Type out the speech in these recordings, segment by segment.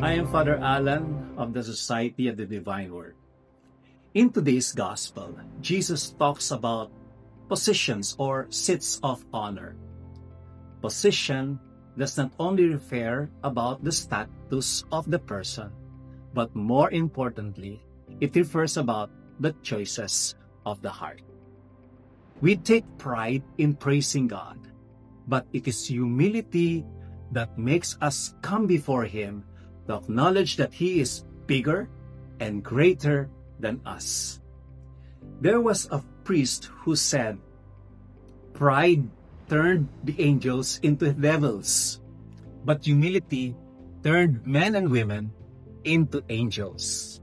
I am Father Alan of the Society of the Divine Word. In today's Gospel, Jesus talks about positions or seats of honor. Position does not only refer about the status of the person, but more importantly, it refers about the choices of the heart. We take pride in praising God, but it is humility that makes us come before Him to acknowledge that He is bigger and greater than us. There was a priest who said, "Pride turned the angels into devils, but humility turned men and women into angels."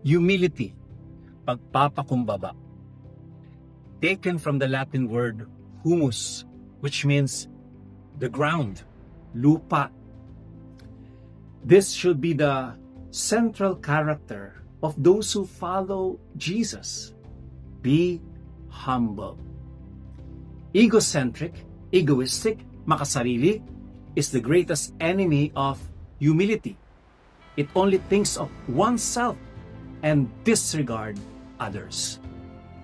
Humility, pagpapakumbaba, taken from the Latin word humus, which means the ground, lupa. This should be the central character of those who follow Jesus. Be humble. Egocentric, egoistic, makasarili is the greatest enemy of humility. It only thinks of oneself and disregard others.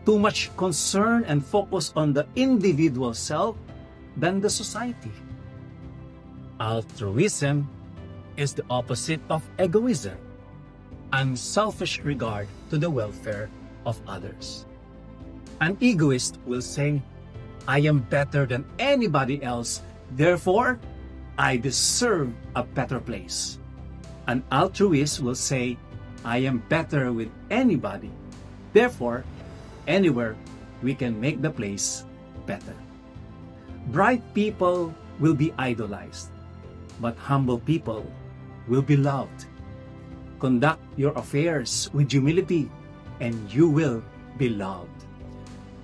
Too much concern and focus on the individual self than the society. Altruism is the opposite of egoism, unselfish regard to the welfare of others. An egoist will say, "I am better than anybody else, therefore I deserve a better place." An altruist will say, "I am better with anybody, therefore anywhere we can make the place better." Bright people will be idolized, but humble people will be loved. Conduct your affairs with humility, and you will be loved.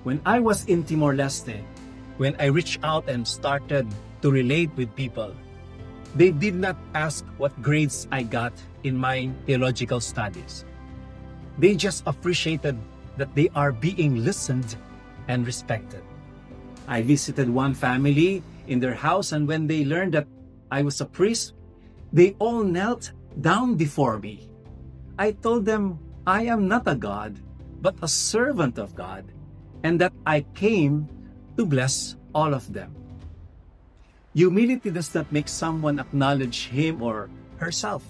When I was in Timor-Leste, when I reached out and started to relate with people, they did not ask what grades I got in my theological studies. They just appreciated that they are being listened and respected. I visited one family in their house, and when they learned that I was a priest, they all knelt down before me. I told them I am not a God, but a servant of God, and that I came to bless all of them. Humility does not make someone acknowledge him or herself.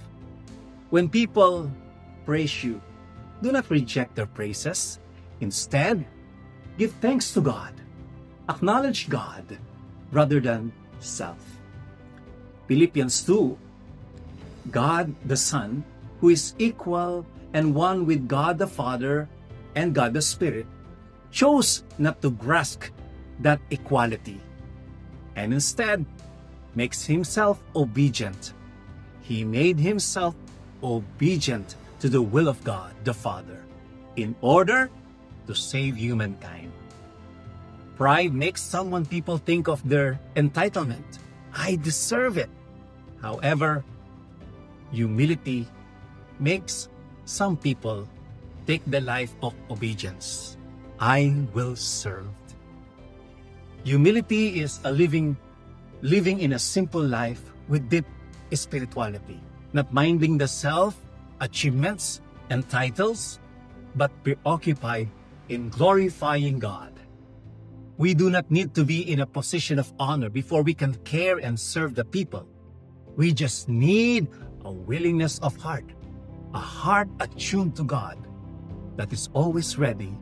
When people praise you, do not reject their praises. Instead, give thanks to God. Acknowledge God rather than self. Philippians 2, God the Son, who is equal and one with God the Father and God the Spirit, chose not to grasp that equality, and instead makes himself obedient. He made himself obedient to the will of God the Father in order to save humankind. Pride makes people think of their entitlement. I deserve it. However, humility makes some people take the life of obedience. I will serve. Humility is living in a simple life with deep spirituality, not minding the self, achievements, and titles, but preoccupied in glorifying God. We do not need to be in a position of honor before we can care and serve the people. We just need a willingness of heart, a heart attuned to God that is always ready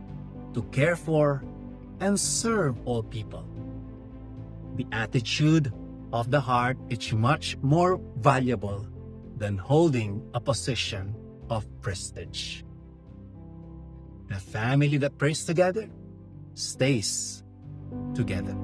to care for and serve all people. The attitude of the heart is much more valuable than holding a position of prestige. The family that prays together stays together.